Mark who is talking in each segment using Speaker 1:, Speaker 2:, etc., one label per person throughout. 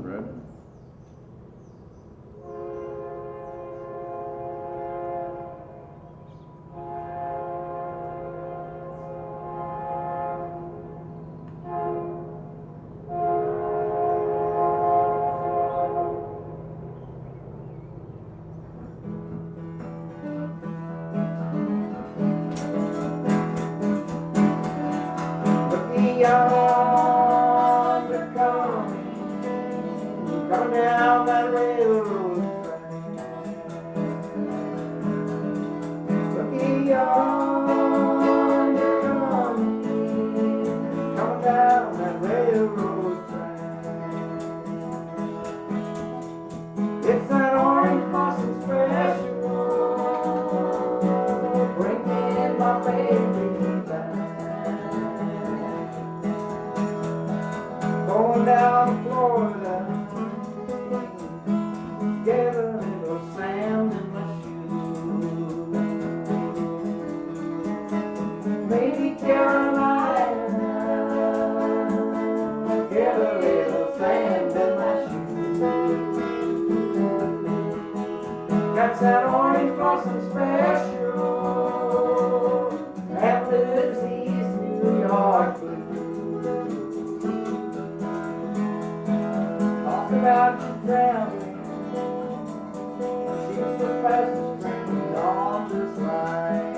Speaker 1: Red.
Speaker 2: Beyond the coming down that railroad track. Beyond the coming down that railroad track. It's that orange blossom special, bringing my baby back. Going down Florida, get a little sand in my shoe. Maybe Carolina, get a little sand in my shoe. Got that orange blossom special, that lives East New York blue. About you traveling, she's the fastest train on this line.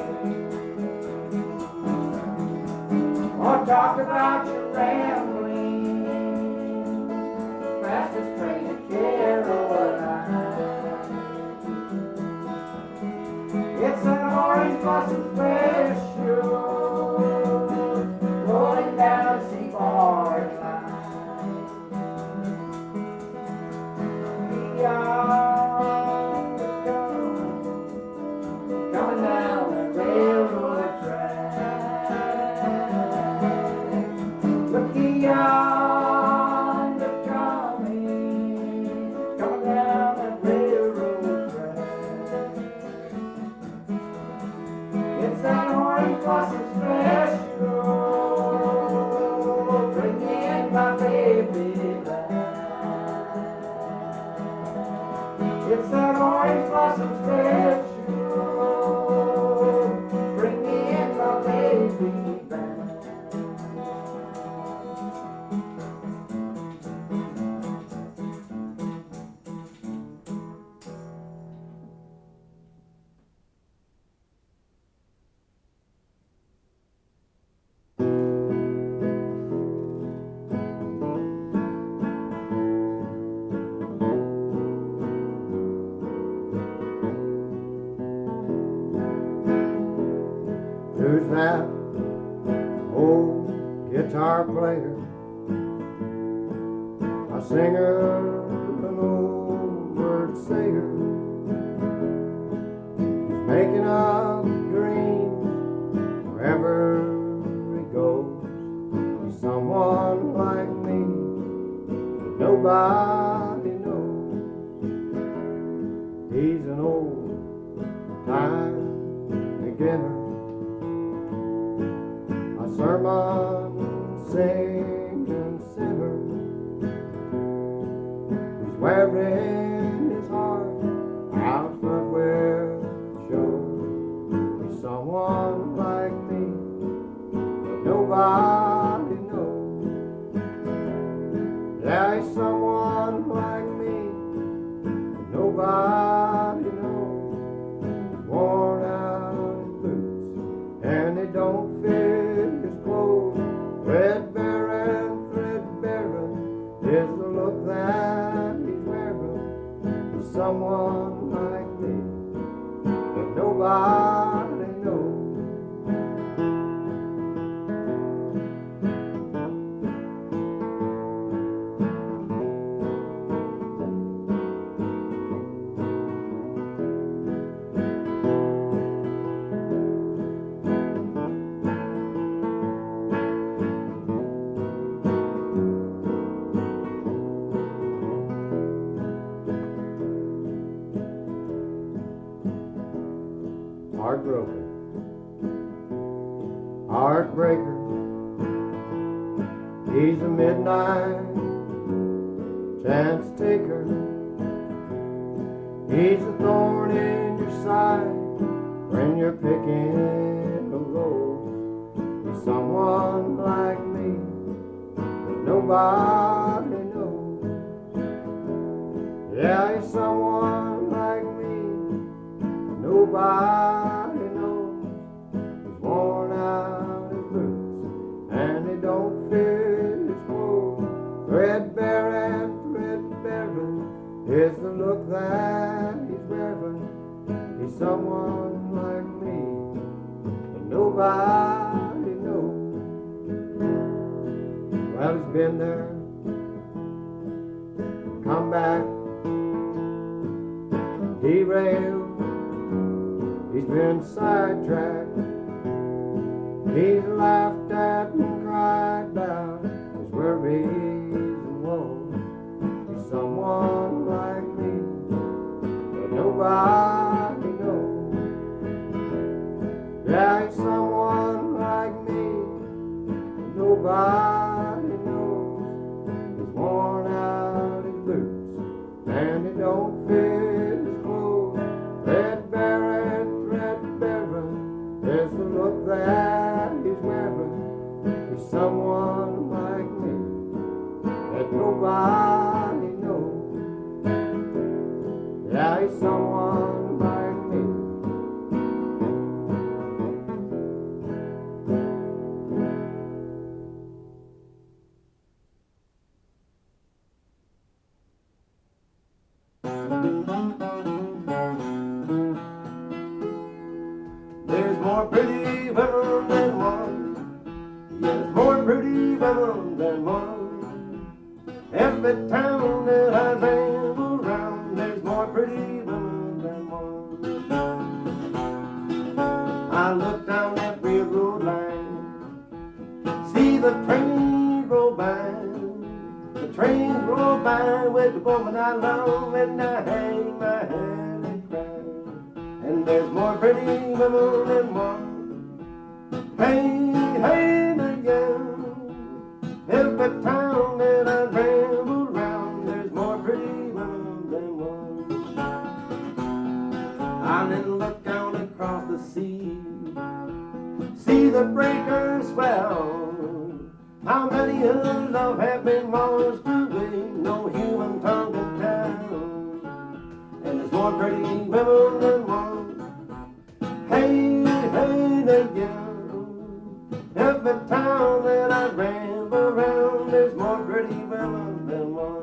Speaker 2: Or talk about your rambling, fastest train to Carolina. It's an orange blossom special, rolling down Seaboard line. Coming down the railroad track. Look yonder coming down that railroad track. It's that orange blossom special, bringing my baby back. It's that orange blossom special, bringing my baby back. Who's that old guitar player? A singer, an old word sayer. He's making up dreams wherever he goes. He's someone like me that nobody knows. He's an old time beginner, sermon singing sinner. He's wearing his heart out front where it shows. He's someone like me that nobody knows. Yeah, he's someone like me that nobody knows. He's worn out his boots and they don't fit his clothes. Threadbare and threadbare is the look that he's wearing. He's someone like me that nobody knows. Heartbroken, heartbreaker. He's a midnight chance taker. He's a thorn in your side when you're picking a rose. He's someone like me that nobody knows. Yeah, he's someone like me nobody knows. He's worn out his boots and they don't fit his clothes. Threadbare and threadbare is the look that he's wearing. He's someone like me that nobody knows. Well, he's been there, come back, derailed. He's been sidetracked. He's laughed at and cried about his worries and woes. He's someone like me that nobody knows. Yeah, he's someone like me that nobody knows. He's worn out his boots and they don't fit his clothes. Threadbare and threadbare is the look that he's wearing. He's someone like me that nobody knows. Yeah, he's someone like me. There's more pretty women than one. Yes, more pretty women than one. Every town that I ramble around, there's more pretty women than one. I look down that railroad line, see the trains roll by. The trains roll by with the woman I love, and I hang my head and cry. And there's more pretty women than one. Hey, hey, again. Every town that I ramble around, there's more pretty women than one. I then look down across the sea, see the breakers swell. How many of love have been lost away, no human tongue can tell. And there's more pretty women than one. Hey, hey, again. Every town that I ramble around, there's more pretty women than one.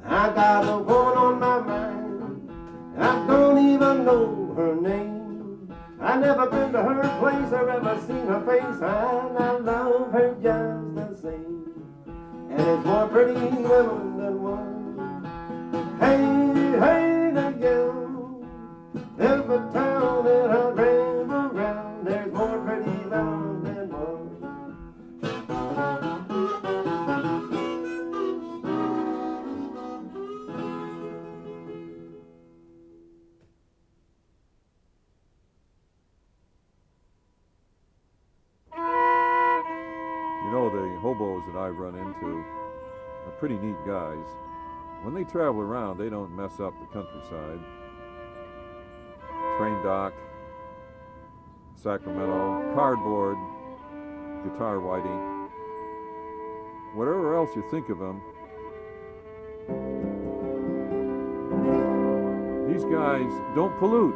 Speaker 2: I got a woman on my mind, I don't even know her name. I never been to her place or ever seen her face, and I love her just the same. And there's more pretty women than one. Hey, hey, again. Every town that I ramble around, there's more pretty women than one.
Speaker 1: You know, the hobos that I've run into are pretty neat guys. When they travel around, they don't mess up the countryside. Train dock, Sacramento, cardboard, guitar whitey, whatever else you think of them, these guys don't pollute.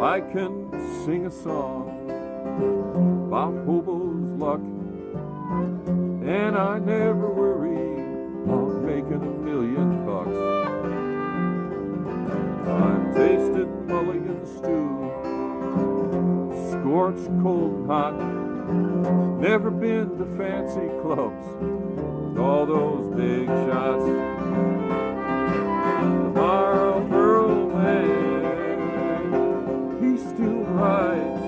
Speaker 1: I can sing a song about Hobo's luck and I never worry about making $1,000,000. I've tasted mulligan stew, scorched cold and hot, never been to fancy clubs with all those big shots. The Marlboro man, he still rides,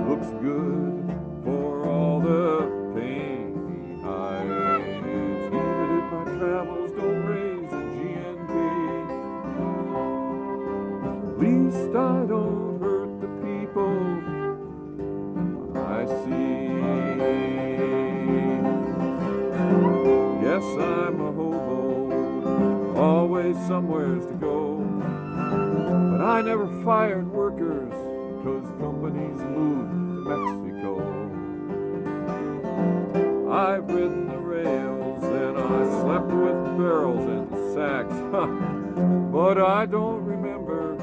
Speaker 1: looks good for all the pain he hides. Even if my travels don't raise the GNP, at least I don't hurt the people I see. Yes, I'm a hobo, always somewheres to go, but I never fired workers because companies moved to Mexico. I've ridden the rails and I slept with barrels and sacks, but I don't remember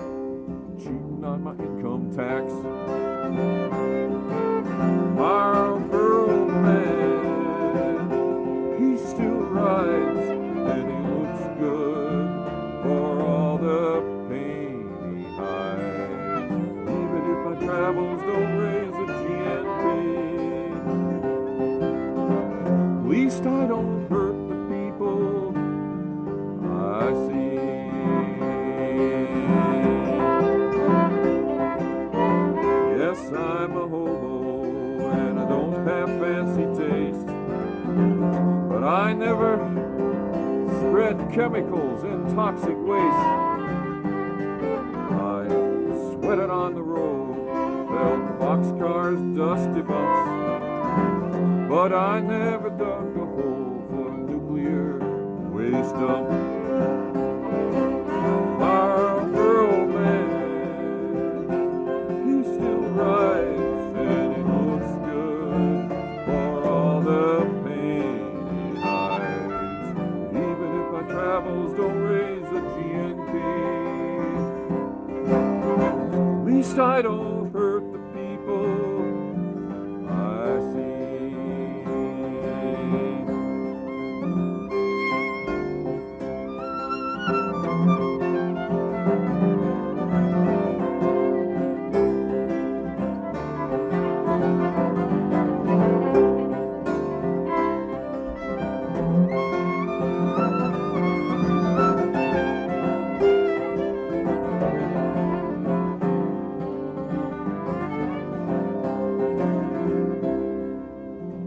Speaker 1: cheating on my income tax. Marlboro man, he still rides and he looks good for all the pain he hides. Even if my travels don't raise the GNP, at least I don't hurt the people I see. Yes, I'm a hobo and I don't have fancy taste, but I never spread chemicals and toxic waste. I sweated on the road, felt boxcars' dusty bumps, but I never dug a hole for a nuclear waste dump. Marlboro man, he still rides and he looks good for all the pain he hides. Even if my travels don't raise the GNP, at least I don't hurt the people I see.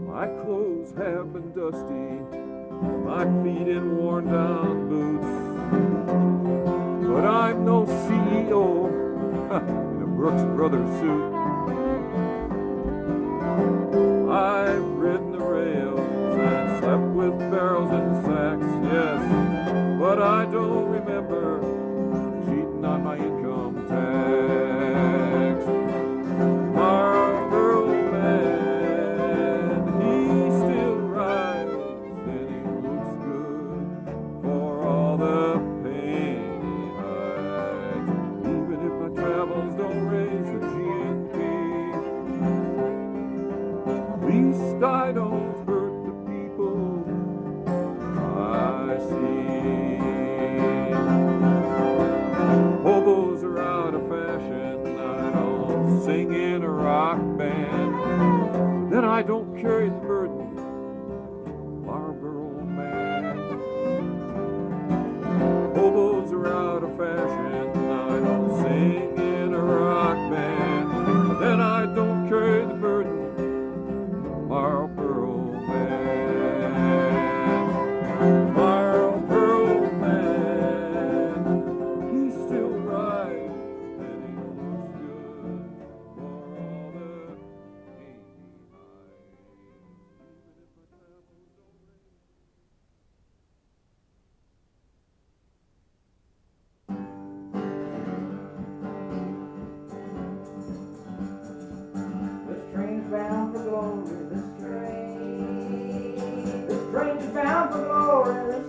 Speaker 1: My clothes have been dusty, my feet in worn down boots, but I'm no CEO in a Brooks Brothers suit. I've ridden the rails and slept with barrels and sacks, yes, but I don't remember cheating on my income tax. Marlboro man, he still rides and he looks good for all the pain he hides. Even if my travels don't raise the GNP, at least I don't hurt the people I see. Hobos are out of fashion, I don't sing in a rock band, then I don't carry the burden, Marlboro man. Hobos are out of fashion, I don't sing in a rock band, then I don't carry the burden, Marlboro man. Marlboro man, he still rides and he looks good for all the pain he hides. Even if my travels don't raise.
Speaker 2: This train's bound for glory, this train's bound for glory, this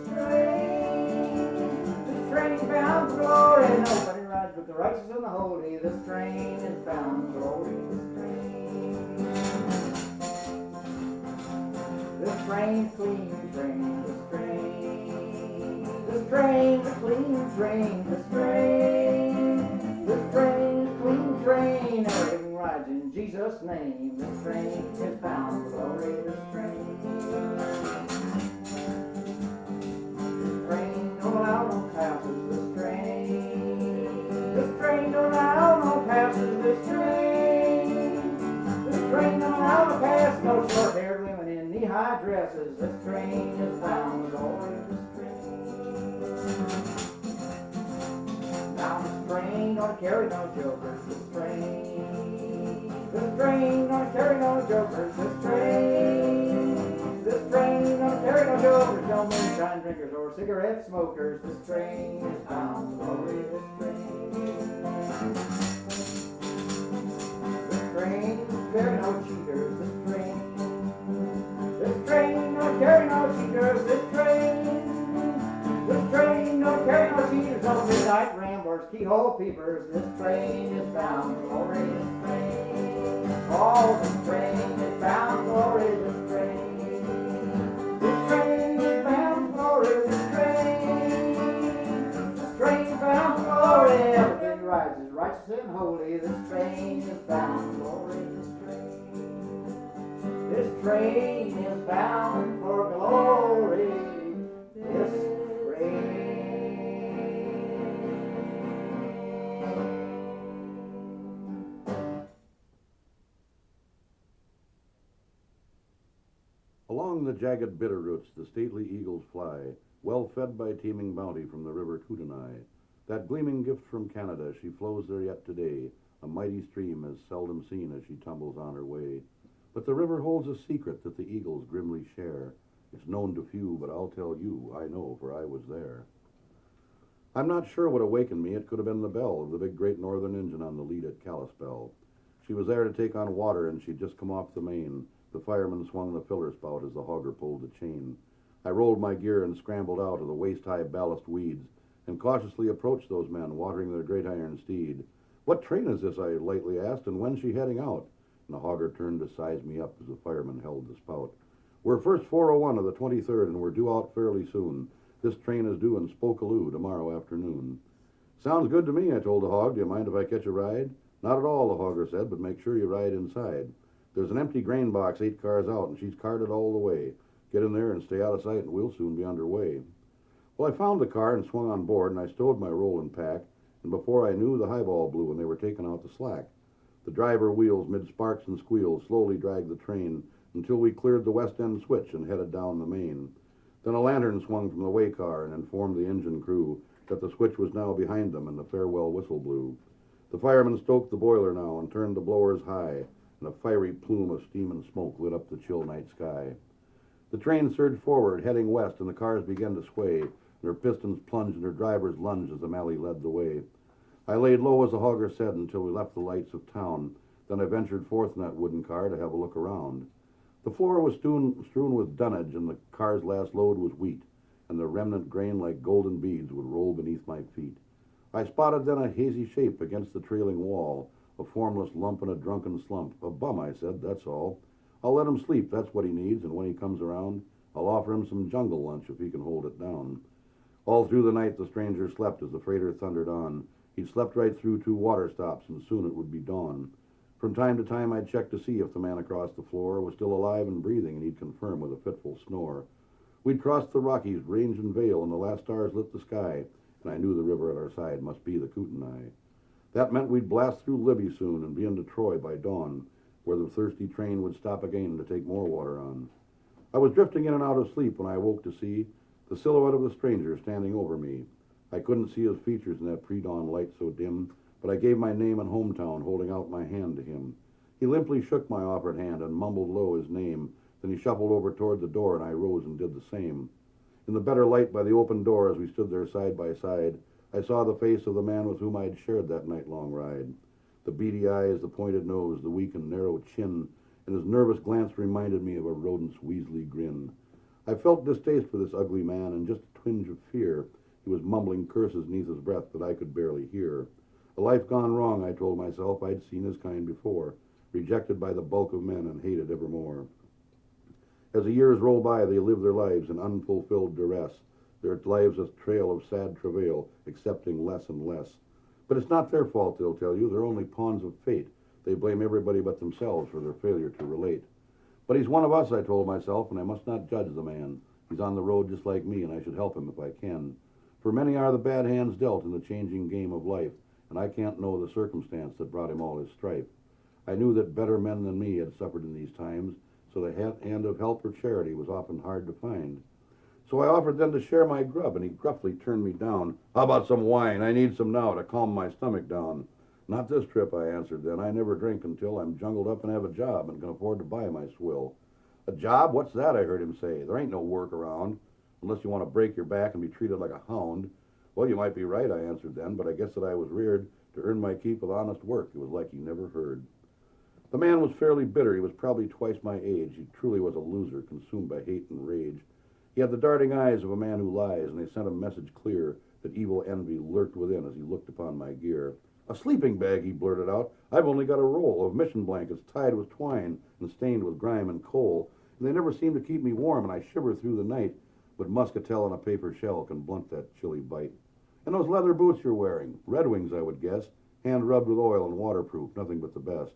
Speaker 2: train's bound for glory. Nobody rides but the righteous and the holy. This train is bound for glory, this train.
Speaker 3: This train's clean train, this train's a clean train, this train's a clean train. Everything rides in Jesus' name. This train is bound for glory, this train. This train don't allow no passes, this train. This train don't allow no passes, this train. This train don't allow no pass, no short-haired women in knee-high dresses. This train is bound for glory, this train. Now this train don't carry no jokers, this train. This train don't carry no jokers, this train. This train don't carry no jokers, no moonshine drinkers or cigarette smokers. This train is bound for glory, this train. This train don't carry no cheaters, this train. This train don't carry no cheaters, this train. This train don't carry no cheaters, no midnight ramblers, keyhole peepers. This train is bound for glory, this train. Oh, this train is bound for glory, this train. This train is bound for glory, this train. This train is bound for glory. Everything rides is righteous and holy. This train is bound for glory, this train. This train is bound for glory, this train.
Speaker 4: Along the jagged bitter roots the stately eagles fly, well fed by teeming bounty from the river Kootenai. That gleaming gift from Canada, she flows there yet today, a mighty stream as seldom seen as she tumbles on her way. But the river holds a secret that the eagles grimly share. It's known to few, but I'll tell you, I know, for I was there. I'm not sure what awakened me. It could have been the bell of the big Great Northern engine on the lead at Kalispell. She was there to take on water, and she'd just come off the main. The fireman swung the filler spout as the hogger pulled the chain. I rolled my gear and scrambled out of the waist-high ballast weeds, and cautiously approached those men watering their great iron steed. "What train is this?" I lightly asked, "and when's she heading out?" And the hogger turned to size me up as the fireman held the spout. "We're first 401 of the 23rd, and we're due out fairly soon. This train is due in Spokaloo tomorrow afternoon." "Sounds good to me," I told the hog. "Do you mind if I catch a ride?" "Not at all," the hogger said, "but make sure you ride inside. There's an empty grain box 8 cars out, and she's carted all the way. Get in there and stay out of sight, and we'll soon be underway." Well, I found the car and swung on board, and I stowed my rolling pack, and before I knew, the highball blew, and they were taking out the slack. The driver wheels, mid sparks and squeals, slowly dragged the train until we cleared the west end switch and headed down the main. Then a lantern swung from the way car and informed the engine crew that the switch was now behind them, and the farewell whistle blew. The fireman stoked the boiler now and turned the blowers high, and a fiery plume of steam and smoke lit up the chill night sky. The train surged forward, heading west, and the cars began to sway, and her pistons plunged and her drivers lunged as the Mallee led the way. I laid low, as the hogger said, until we left the lights of town. Then I ventured forth in that wooden car to have a look around. The floor was strewn with dunnage, and the car's last load was wheat, and the remnant grain like golden beads would roll beneath my feet. I spotted then a hazy shape against the trailing wall, a formless lump in a drunken slump. "A bum," I said, "that's all. I'll let him sleep, that's what he needs, and when he comes around, I'll offer him some jungle lunch if he can hold it down." All through the night the stranger slept as the freighter thundered on. He'd slept right through 2 water stops, and soon it would be dawn. From time to time I'd check to see if the man across the floor was still alive and breathing, and he'd confirm with a fitful snore. We'd crossed the Rockies, range and vale, and the last stars lit the sky, and I knew the river at our side must be the Kootenai. That meant we'd blast through Libby soon and be into Troy by dawn, where the thirsty train would stop again to take more water on. I was drifting in and out of sleep when I awoke to see the silhouette of the stranger standing over me. I couldn't see his features in that pre-dawn light so dim, but I gave my name and hometown, holding out my hand to him. He limply shook my offered hand and mumbled low his name. Then he shuffled over toward the door, and I rose and did the same. In the better light by the open door, as we stood there side by side, I saw the face of the man with whom I had shared that night-long ride. The beady eyes, the pointed nose, the weak and narrow chin, and his nervous glance reminded me of a rodent's weaselly grin. I felt distaste for this ugly man and just a twinge of fear. He was mumbling curses neath his breath that I could barely hear. A life gone wrong, I told myself. I'd seen his kind before, rejected by the bulk of men and hated evermore. As the years roll by, they live their lives in unfulfilled duress, their lives a trail of sad travail, accepting less and less. But it's not their fault, they'll tell you. They're only pawns of fate. They blame everybody but themselves for their failure to relate. But he's one of us, I told myself, and I must not judge the man. He's on the road just like me, and I should help him if I can. For many are the bad hands dealt in the changing game of life, and I can't know the circumstance that brought him all his strife. I knew that better men than me had suffered in these times, so the hand of help or charity was often hard to find. So I offered then to share my grub, and he gruffly turned me down. How about some wine? I need some now to calm my stomach down. Not this trip, I answered then. I never drink until I'm jungled up and have a job and can afford to buy my swill. A job? What's that? I heard him say. There ain't no work around, unless you want to break your back and be treated like a hound. Well, you might be right, I answered then, but I guess that I was reared to earn my keep with honest work. It was like he never heard. The man was fairly bitter. He was probably twice my age. He truly was a loser, consumed by hate and rage. He had the darting eyes of a man who lies, and they sent a message clear that evil envy lurked within as he looked upon my gear. A sleeping bag, he blurted out. I've only got a roll of mission blankets tied with twine and stained with grime and coal, and they never seem to keep me warm, and I shiver through the night, but muscatel on a paper shell can blunt that chilly bite. And those leather boots you're wearing, Red Wings, I would guess, hand-rubbed with oil and waterproof, nothing but the best.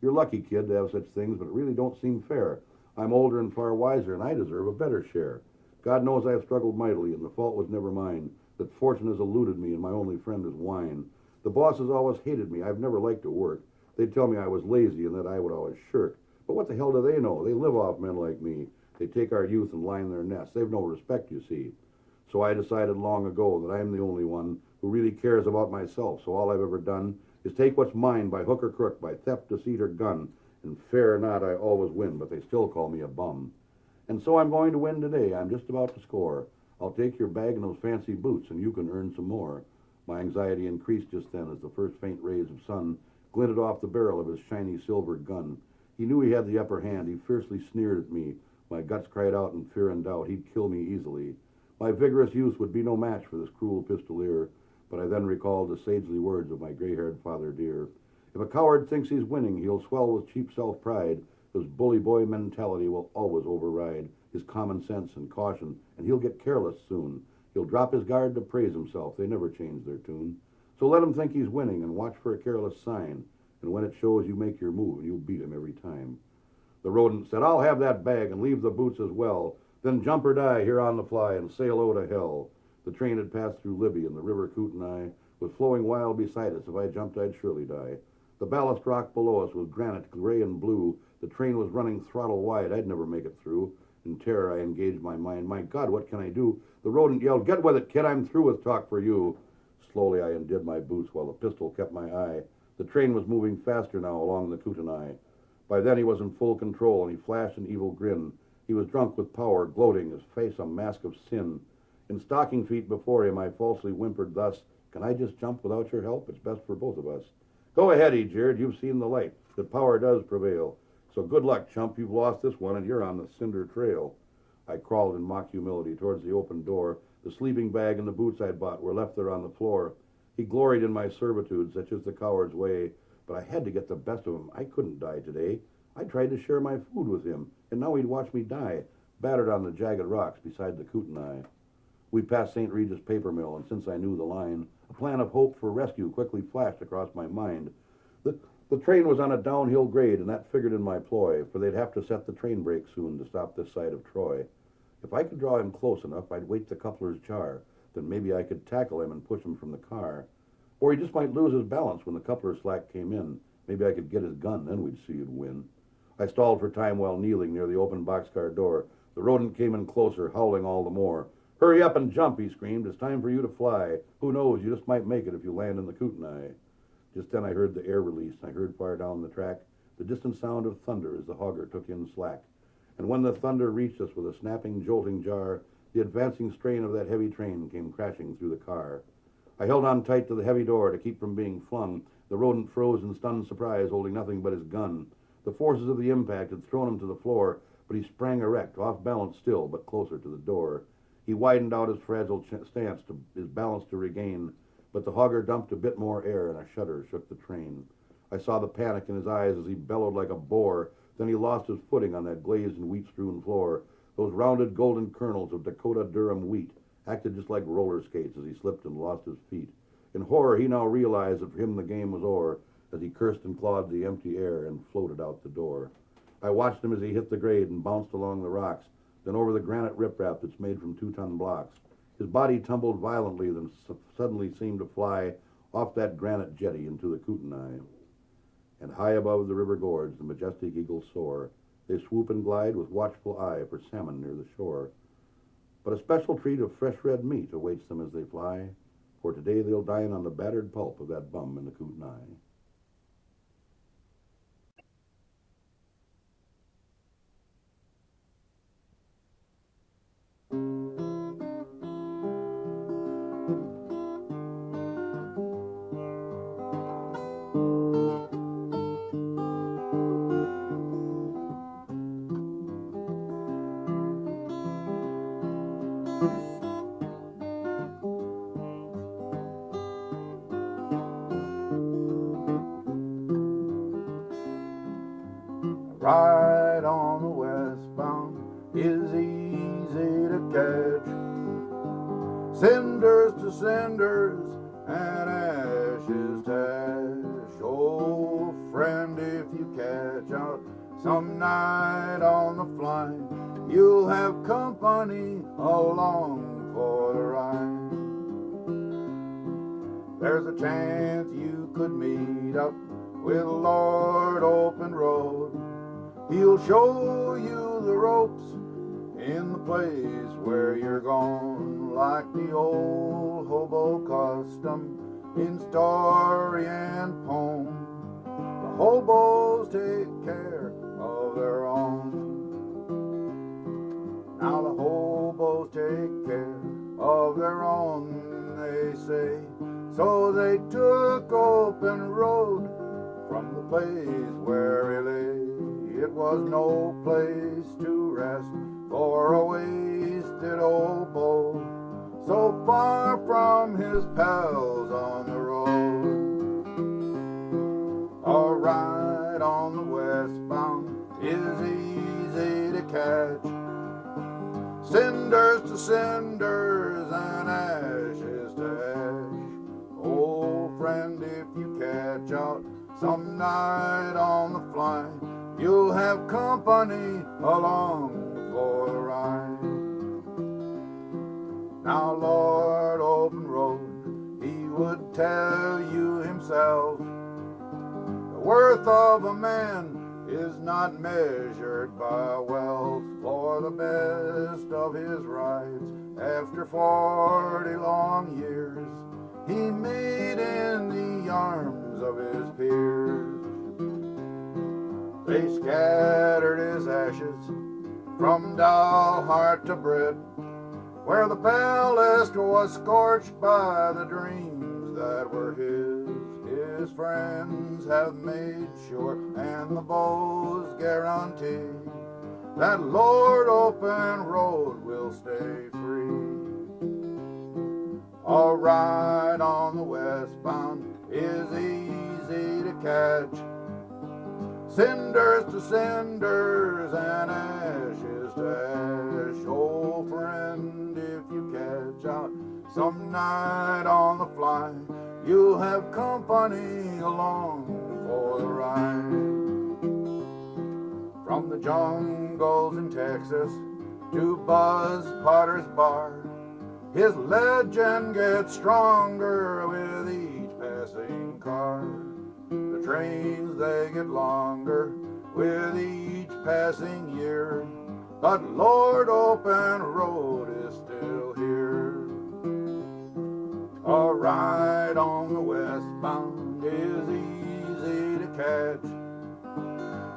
Speaker 4: You're lucky, kid, to have such things, but it really don't seem fair. I'm older and far wiser, and I deserve a better share. God knows I have struggled mightily, and the fault was never mine, that fortune has eluded me, and my only friend is wine. The bosses always hated me. I've never liked to work. They'd tell me I was lazy and that I would always shirk. But what the hell do they know? They live off men like me. They take our youth and line their nests. They've no respect, you see. So I decided long ago that I'm the only one who really cares about myself, so all I've ever done is take what's mine by hook or crook, by theft, deceit, or gun, and fair or not, I always win, but they still call me a bum. And so I'm going to win today. I'm just about to score. I'll take your bag and those fancy boots, and you can earn some more. My anxiety increased just then as the first faint rays of sun glinted off the barrel of his shiny silver gun. He knew he had the upper hand. He fiercely sneered at me. My guts cried out in fear and doubt. He'd kill me easily. My vigorous youth would be no match for this cruel pistolier, but I then recalled the sagely words of my gray-haired father dear. If a coward thinks he's winning, he'll swell with cheap self-pride. His bully boy mentality will always override his common sense and caution, and he'll get careless soon. He'll drop his guard to praise himself. They never change their tune. So let him think he's winning and watch for a careless sign, and when it shows, you make your move and you'll beat him every time. The rodent said, I'll have that bag and leave the boots as well. Then jump or die here on the fly and sail out of hell. The train had passed through Libby, and the river Kootenai was flowing wild beside us. If I jumped, I'd surely die. The ballast rock below us was granite, gray and blue. The train was running throttle wide. I'd never make it through. In terror, I engaged my mind. My God, what can I do? The rodent yelled, Get with it, kid. I'm through with talk for you. Slowly, I undid my boots while the pistol kept my eye. The train was moving faster now along the Kootenai. By then, he was in full control, and he flashed an evil grin. He was drunk with power, gloating, his face a mask of sin. In stocking feet before him, I falsely whimpered thus, Can I just jump without your help? It's best for both of us. Go ahead, he jeered. You've seen the light. That power does prevail. So good luck, chump. You've lost this one, and you're on the cinder trail. I crawled in mock humility towards the open door. The sleeping bag and the boots I'd bought were left there on the floor. He gloried in my servitude, such is the coward's way. But I had to get the best of him. I couldn't die today. I tried to share my food with him, and now he'd watch me die, battered on the jagged rocks beside the Kootenai. We passed St. Regis paper mill, and since I knew the line, a plan of hope for rescue quickly flashed across my mind. The train was on a downhill grade, and that figured in my ploy, for they'd have to set the train brake soon to stop this side of Troy. If I could draw him close enough, I'd wait the coupler's jar. Then maybe I could tackle him and push him from the car. Or he just might lose his balance when the coupler's slack came in. Maybe I could get his gun, then we'd see who'd win. I stalled for time while kneeling near the open boxcar door. The rodent came in closer, howling all the more. Hurry up and jump, he screamed. It's time for you to fly. Who knows, you just might make it if you land in the Kootenai. Just then I heard the air release. I heard far down the track the distant sound of thunder as the hogger took in slack. And when the thunder reached us with a snapping, jolting jar, the advancing strain of that heavy train came crashing through the car. I held on tight to the heavy door to keep from being flung. The rodent froze in stunned surprise, holding nothing but his gun. The forces of the impact had thrown him to the floor, but he sprang erect, off balance still, but closer to the door. He widened out his fragile stance, his balance to regain, but the hogger dumped a bit more air, and a shudder shook the train. I saw the panic in his eyes as he bellowed like a boar, Then he lost his footing on that glazed and wheat-strewn floor. Those rounded golden kernels of Dakota Durham wheat acted just like roller skates as he slipped and lost his feet. In horror, he now realized that for him the game was o'er, as he cursed and clawed the empty air and floated out the door. I watched him as he hit the grade and bounced along the rocks, then over the granite riprap that's made from 2-ton blocks. His body tumbled violently, then suddenly seemed to fly off that granite jetty into the Kootenai. And high above the river gorge, the majestic eagles soar. They swoop and glide with watchful eye for salmon near the shore. But a special treat of fresh red meat awaits them as they fly, for today they'll dine on the battered pulp of that bum in the Kootenai.
Speaker 2: Right on the westbound is easy to catch. Cinders to cinders and ashes to ash. Oh, friend, if you catch out some night on the fly, you'll have company along for the ride. There's a chance you could meet up with Lord Open Road. He'll show you the ropes in the place where you're gone, like the old hobo custom in story and poem. The hobos take care of their own. Now the hobos take care of their own, they say. So they took Open Road from the place where he lay. It was no place to rest for a wasted old beau, so far from his pals on the road. A ride on the westbound is easy to catch. Cinders to cinders and ashes to ash. Oh, friend, if you catch out some night on the fly, you'll have company along for the ride. Now, Lord Open Road, he would tell you himself, the worth of a man is not measured by wealth, for the best of his rides, after 40 long years, he made in the arms of his peers. They scattered his ashes from Dalhart to Britt, where the ballast was scorched by the dreams that were his. His friends have made sure, and the bows guarantee, that Lord Open Road will stay free. A ride on the westbound is easy to catch. Cinders to cinders and ashes to ash. Oh, friend, if you catch out some night on the fly, you'll have company along for the ride. From the jungles in Texas to Buzz Potter's bar, his legend gets stronger with each passing car. The trains, they get longer with each passing year, but Lord Open Road is still here. A ride on the westbound is easy to catch.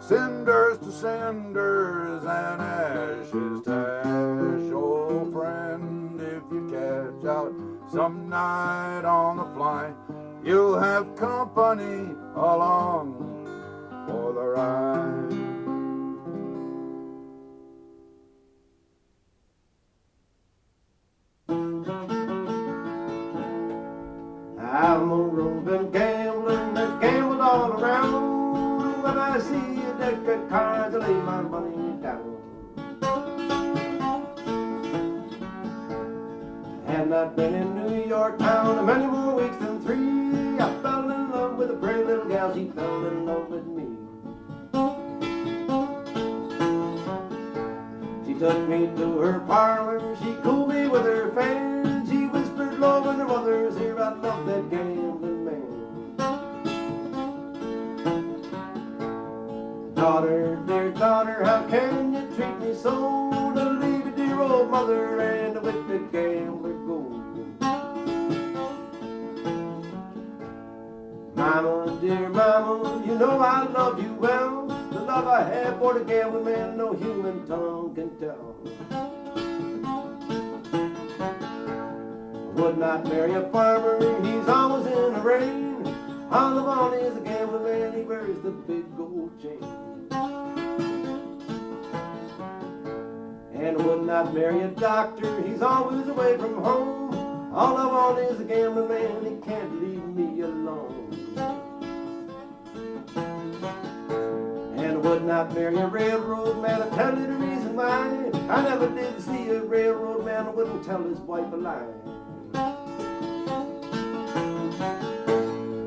Speaker 2: Cinders to cinders and ashes to ash. Oh, friend, if you catch out some night on the fly, you'll have company along for the ride. I'm a roving gambler, there's gambled all around. When I see a deck of cards, And I'd been in New York town many more weeks than 3. I fell in love with a pretty little gal, she fell in love with me. She took me to her parlor, she cooled me with her fan. She whispered low in her mother's ear, I love that gambling man. Daughter, dear daughter, how can you treat me so? To leave a dear old mother and with the gambler go. Mama, dear mama, you know I love you well. The love I have for the gambling man, no human tongue can tell. I would not marry a farmer, he's always in the rain. All I want is a gambling man, he wears the big gold chain. And I would not marry a doctor, he's always away from home. All I want is a gambling man, he can't leave me alone. And I would not marry a railroad man, I'll tell you the reason why. I never did see a railroad man who wouldn't tell his wife a lie.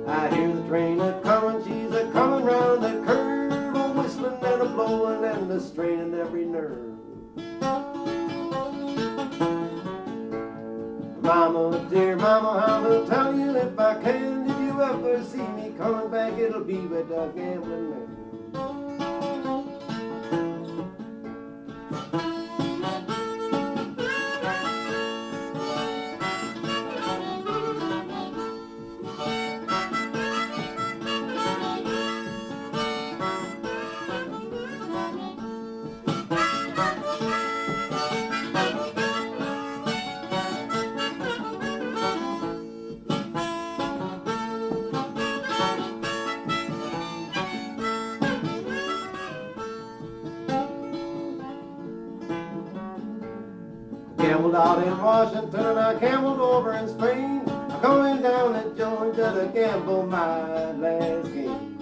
Speaker 2: I hear the train a-comin', she's a-comin' round the curve, a whistling and a blowing and a straining every nerve. Mama, dear mama, I will tell you if I can, if you ever see me coming back, it'll be with a gambling man. Gambled out in Washington and I gambled over in Spain. I'm going down to Georgia to gamble my last game.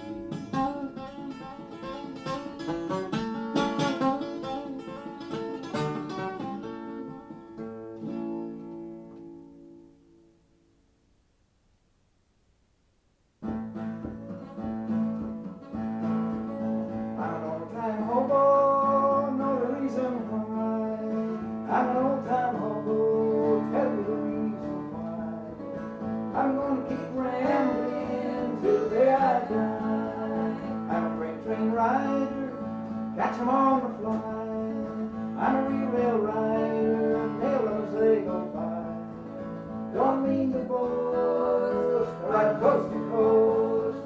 Speaker 3: I'm an old-time hobo, know the reason why. I'm an old-time hobo, tell you the reason why. I'm gonna keep rambling till the day I die. I'm a freight train rider, catch 'em on the fly. I'm a real rail rider, nail 'em as they go by. Don't mean to boast, right coast to coast.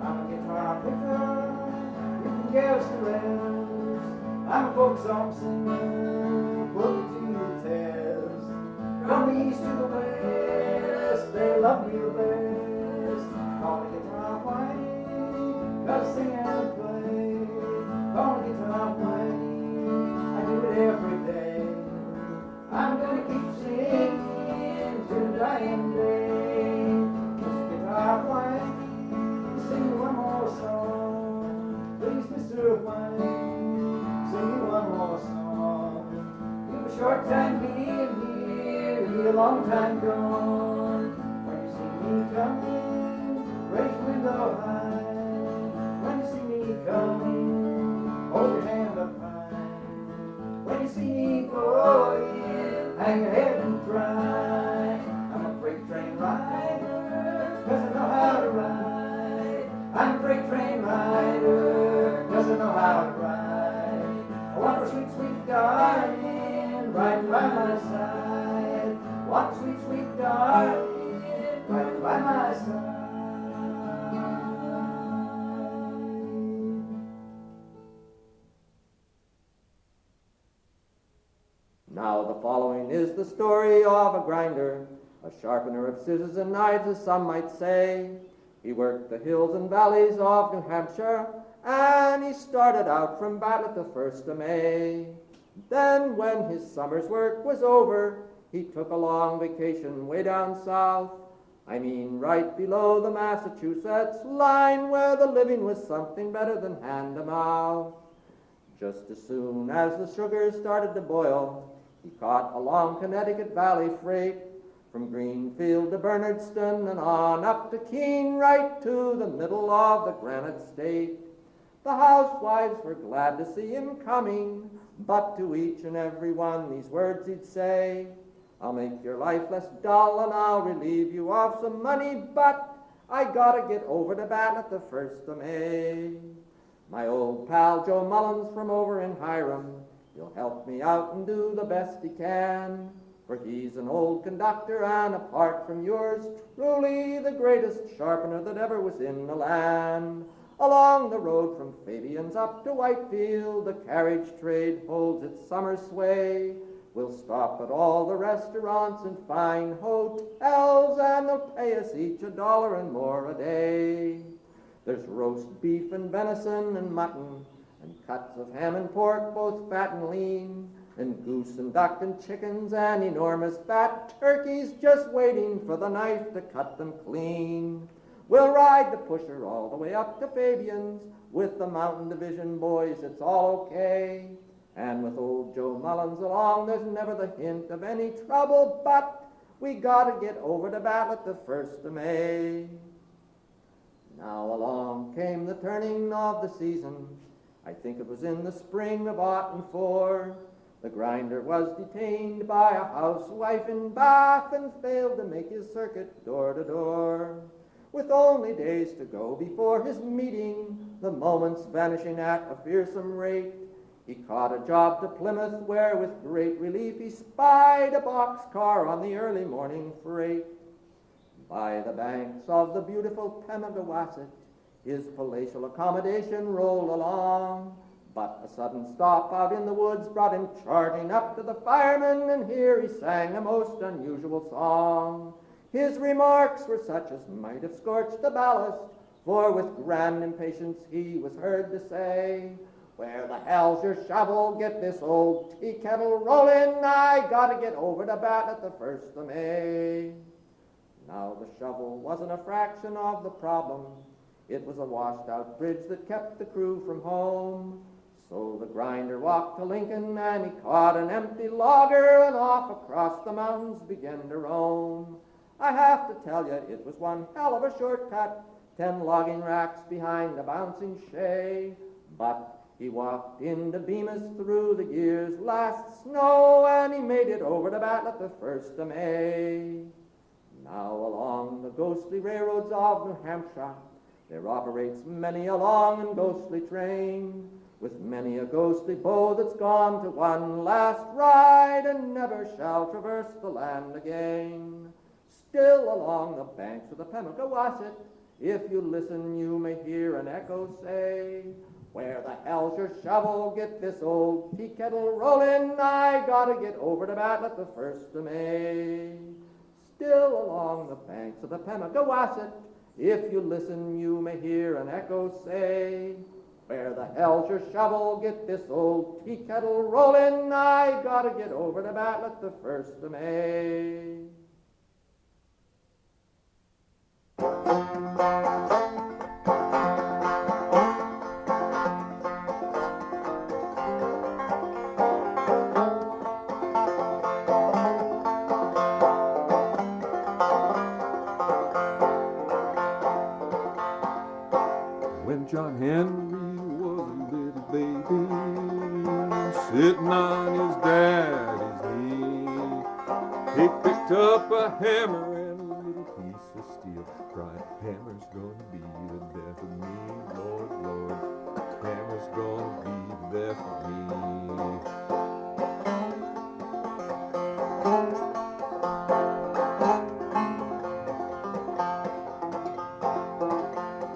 Speaker 3: I'm a guitar picker, you can guess the rest. I'm a folk song singer, put it to your test. From the east to the west, they love me the best. Call me guitar white, gotta sing and play. Call me guitar white, I do it every day. I'm gonna keep singing till the dying day. Mr. Guitar White, sing me one more song. Please, Mr. White, sing me one more song. You've a short time being here, you're a long time gone. When you see me coming, raise your window high. When you see me coming, hold your hand up high. When you see me going, hang your head and cry. I'm a freight train rider, 'cause I know how to ride. I'm a freight train rider, 'cause I know how to ride. I want a sweet, sweet darling right by my side. Want a sweet, sweet darling right by my side.
Speaker 5: Now the following is the story of a grinder, a sharpener of scissors and knives, as some might say. He worked the hills and valleys of New Hampshire, and he started out from Bartlett the 1st of May. Then when his summer's work was over, he took a long vacation way down south. I mean right below the Massachusetts line, where the living was something better than hand-to-mouth. Just as soon as the sugar started to boil, he caught a long Connecticut Valley freight, From Greenfield to Bernardston and on up to Keene, right to the middle of the Granite State. The housewives were glad to see him coming, but to each and every one these words he'd say: I'll make your life less dull and I'll relieve you of some money, but I gotta get over to Bartlett the 1st of May. My old pal Joe Mullins from over in Hiram, he'll help me out and do the best he can, for he's an old conductor and apart from yours truly the greatest sharpener that ever was in the land. Along the road from Fabian's up to Whitefield, the carriage trade holds its summer sway. We'll stop at all the restaurants and fine hotels, and they'll pay us each $1 and more a day. There's roast beef and venison and mutton, and cuts of ham and pork, both fat and lean, and goose and duck and chickens and enormous fat turkeys just waiting for the knife to cut them clean. We'll ride the pusher all the way up to Fabian's. With the Mountain Division boys, it's all okay. And with old Joe Mullins along, there's never the hint of any trouble, but we gotta get over to Bartlett the 1st of May. Now along came the turning of the season. I think it was in the spring of '04. The grinder was detained by a housewife in Bath and failed to make his circuit door to door. With only days to go before his meeting, the moments vanishing at a fearsome rate, he caught a job to Plymouth where with great relief he spied a boxcar on the early morning freight. By the banks of the beautiful Pemigewasset, his palatial accommodation rolled along, but a sudden stop out in the woods brought him charging up to the fireman, and here he sang a most unusual song. His remarks were such as might have scorched the ballast, for with grand impatience he was heard to say, Where the hell's your shovel? Get this old tea kettle rolling. I gotta get over to Bartlett the 1st of May. Now the shovel wasn't a fraction of the problem. It was a washed-out bridge that kept the crew from home. So the grinder walked to Lincoln and he caught an empty logger and off across the mountains began to roam. I have to tell you, it was one hell of a shortcut, 10 logging racks behind a bouncing shay. But he walked into Bemis through the year's last snow, and he made it over to Bartlett the 1st of May. Now along the ghostly railroads of New Hampshire, there operates many a long and ghostly train, with many a ghostly beau that's gone to one last ride and never shall traverse the land again. Still along the banks of the Pemigewasset, if you listen, you may hear an echo say, Where the hell's your shovel? Get this old tea kettle rolling. I gotta get over to Bartlett the 1st of May. Still along the banks of the Pemigewasset, if you listen, you may hear an echo say, Where the hell's your shovel? Get this old tea kettle rolling. I gotta get over to Bartlett the 1st of May.
Speaker 1: When John Henry was a little baby, sitting on his daddy's knee, he picked up a hammer and a little piece of steel, cried, Hammer's gonna be the death of me, Lord, Lord, hammer's gonna be the death of me.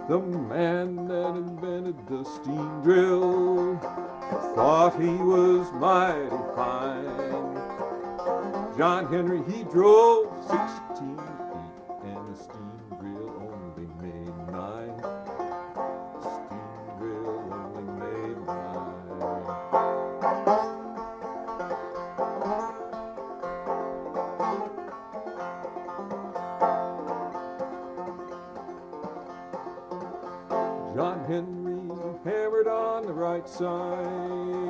Speaker 1: The man that invented the steam drill thought he was mighty fine. John Henry, he drove 16 feet, and the steam drill only made 9. Steam drill only made 9. John Henry hammered on the right side,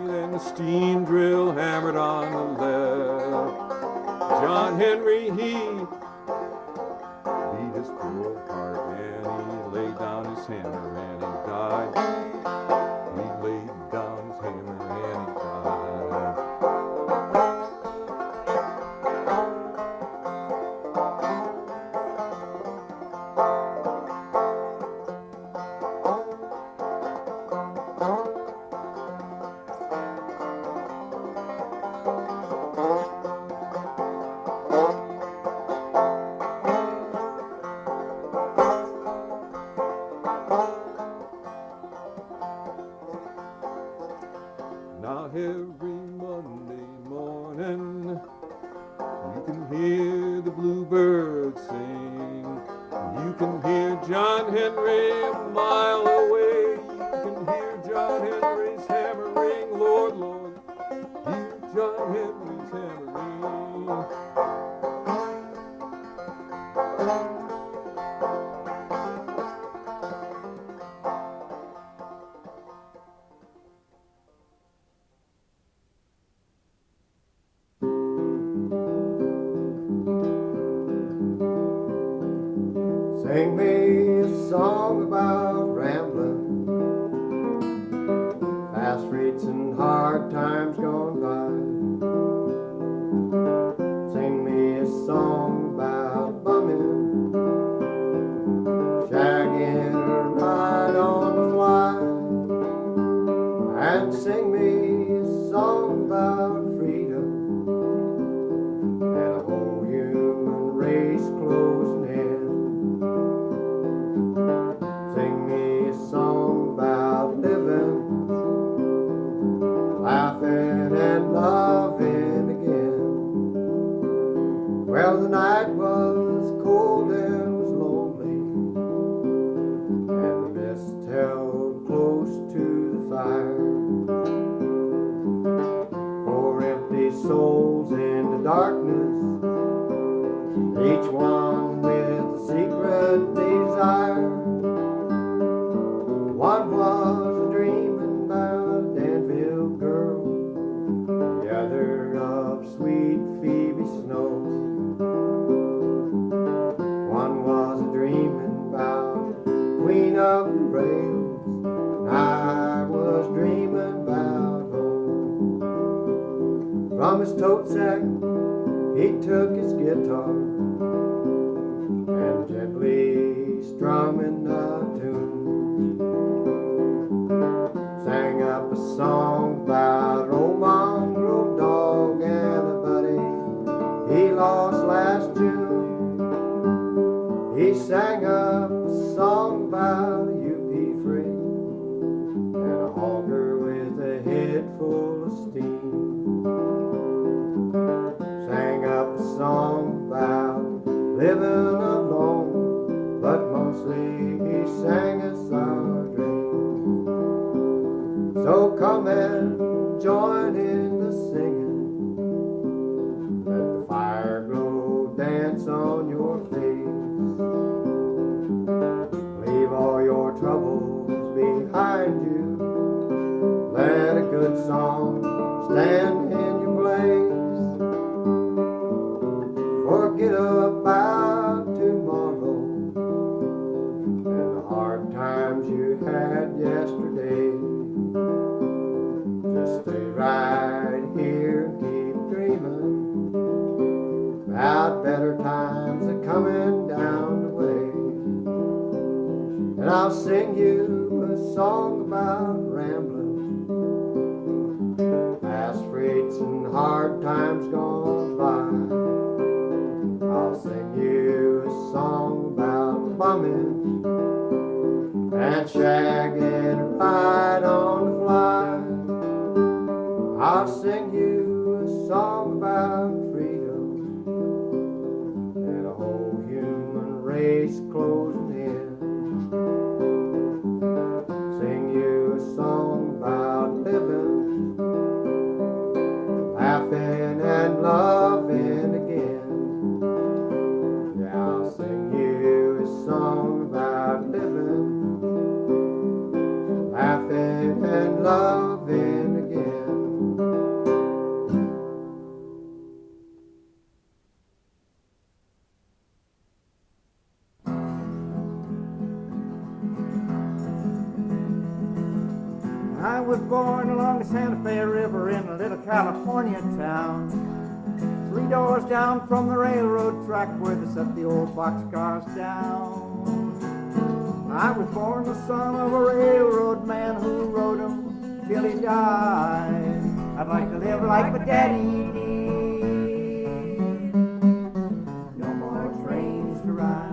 Speaker 1: and the steam drill hammered on the left. John Henry, he beat his poor heart, and he laid down his hammer and he died. He laid down his hammer and he died. Now every Monday morning you can hear the bluebirds sing. You can hear John Henry a mile away. You can hear John Henry's hammer ring. Lord, Lord, hear John Henry's hammer ring.
Speaker 2: Sing me a song about rambling, fast streets and hard times gone by. Sing me a song about bumming, shagging or ride on the fly. And sing me a song about freedom and a whole human race closing in. Sing me a song about living, laughing and loving again. Well, the night was cold and was lonely, and the mist held close to the fire. Four empty souls in the darkness, each one with a secret desire. One was a dreaming about a Danville girl, the other of sweet Phoebe Snow. One was a dreaming about Queen of the Rails, and I was dreaming about home. From his tote sack he took his guitar and gently strumming a tune, sang up a song about old mongrel dog and a buddy he lost last June. He sang up a song about you be free and a hogger with a head full of steam. Sang up a song about living alone, but mostly he sang us our dreams. So come and join in the singing, let the fire glow dance on your face. Leave all your troubles behind you, let a good song stand in your place. Forget about tomorrow and the hard times you had yesterday. Just stay right here and keep dreaming about better times that coming down the way. And I'll sing you a song about rambling, past freights and hard times gone by. I'll sing you a song about bumming and shagging and ride on the fly. I'll sing you a song about freedom and a whole human race closing in. Sing you a song about living, laughing and loving again. Yeah, I'll sing you a song about living, laughing and loving again.
Speaker 3: was born along the Santa Fe River in a little California town, 3 doors down from the railroad track where they set the old boxcars down. I was born the son of a railroad man who rode 'em till he died. I'd like to live like my daddy did. No more trains to ride.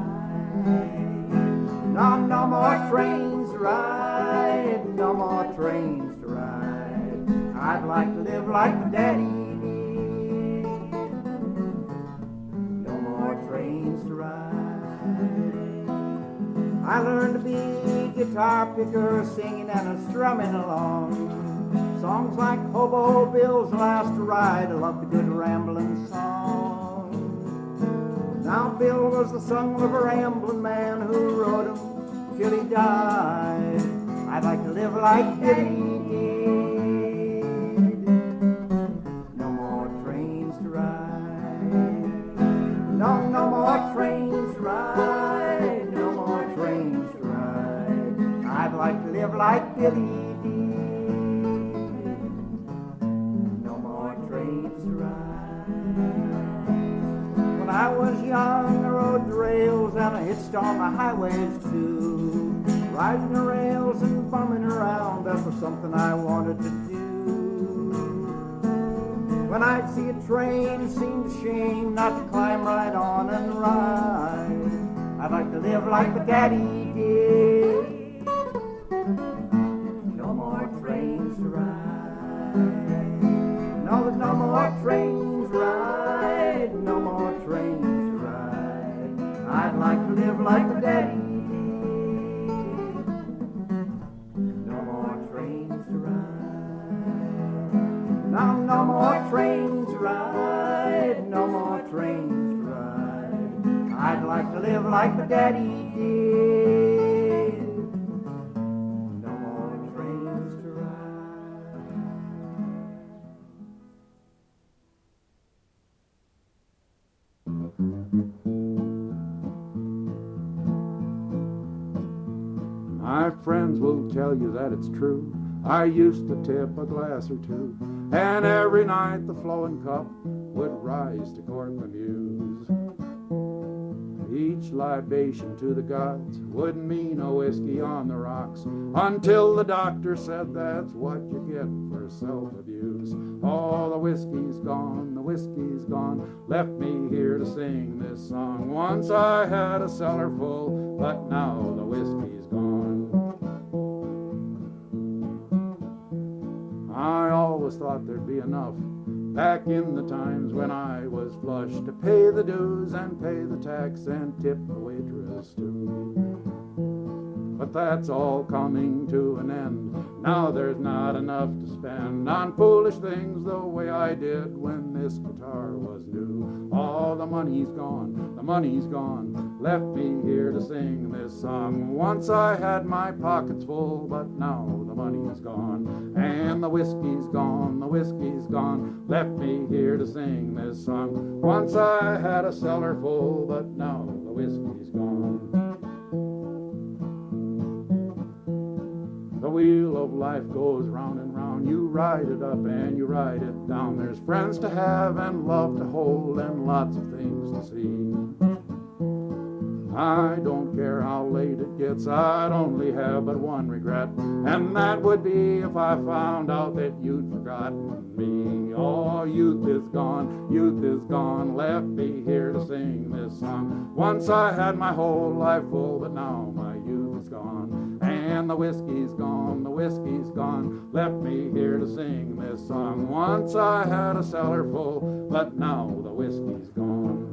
Speaker 3: No more trains to ride. No more trains to ride. I'd like to live like my daddy did. No more trains to ride. I learned to be a guitar picker, singing and strumming along. Songs like Hobo, Bill's Last Ride, I love the good rambling song. Now Bill was the son of a rambling man who rode him till he died. I'd like to live like Billy did. No more trains to ride. No more trains to ride. No more trains to ride. I'd like to live like Billy did. I was young, I rode the rails and I hitched on the highways too. Riding the rails and bumming around, that was something I wanted to do. When I'd see a train, it seemed a shame not to climb right on and ride. I'd like to live like my daddy did. No more trains to ride. No, there's no more trains to ride. No more trains to ride. I'd like to live like my daddy did. No more trains to ride. No more trains to ride. No more trains to ride. I'd like to live like my daddy did. No more trains to ride.
Speaker 1: My friends will tell you that it's true. I used to tip a glass or two, and every night the flowing cup would rise to court the muse. Each libation to the gods would mean a whiskey on the rocks, until the doctor said that's what you get for self-abuse. Oh, the whiskey's gone, the whiskey's gone, left me here to sing this song. Once I had a cellar full, but now the whiskey's gone. I always thought there'd be enough back in the times when I was flush to pay the dues and pay the tax and tip the waitress too. But that's all coming to an end. Now there's not enough to spend on foolish things the way I did when this guitar was new. All the money's gone, the money's gone, left me here to sing this song. Once I had my pockets full, but now the money's gone. And the whiskey's gone, the whiskey's gone, left me here to sing this song. Once I had a cellar full, but now the whiskey's gone. The wheel of life goes round and round. You ride it up and you ride it down. There's friends to have and love to hold and lots of things to see. I don't care how late it gets, I'd only have but one regret, and that would be if I found out that you'd forgotten me. Oh, youth is gone, left me here to sing this song. Once I had my whole life full, but now my youth is gone. And the whiskey's gone, the whiskey's gone, left me here to sing this song. Once I had a cellar full, but now the whiskey's gone.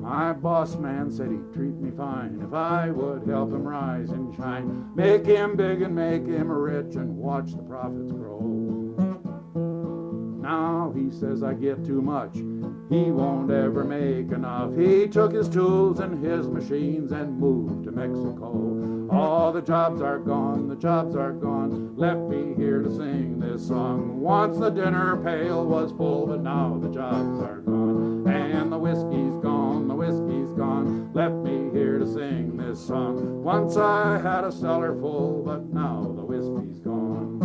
Speaker 1: My boss man said he'd treat me fine if I would help him rise and shine, make him big and make him rich and watch the profits grow. Now he says I get too much, he won't ever make enough. He took his tools and his machines and moved to Mexico. All the jobs are gone, the jobs are gone, left me here to sing this song. Once the dinner pail was full, but now the jobs are gone. And the whiskey's gone, the whiskey's gone, left me
Speaker 6: here to sing this song. Once I had a cellar full, but now the whiskey's gone.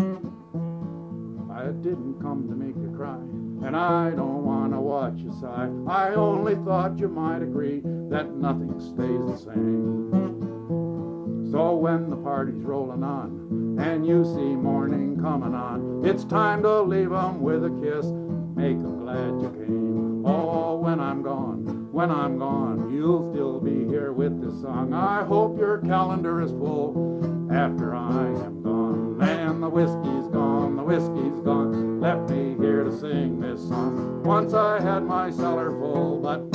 Speaker 6: I didn't come to make you cry, and I don't want to watch you sigh. I only thought you might agree that nothing stays the same. So when the party's rolling on, and you see morning coming on, it's time to leave 'em with a kiss, make 'em glad you came. Oh, when I'm gone, you'll still be here with this song. I hope your calendar is full after I am gone. And the whiskey's gone, left me here to sing this song. Once I had my cellar full, but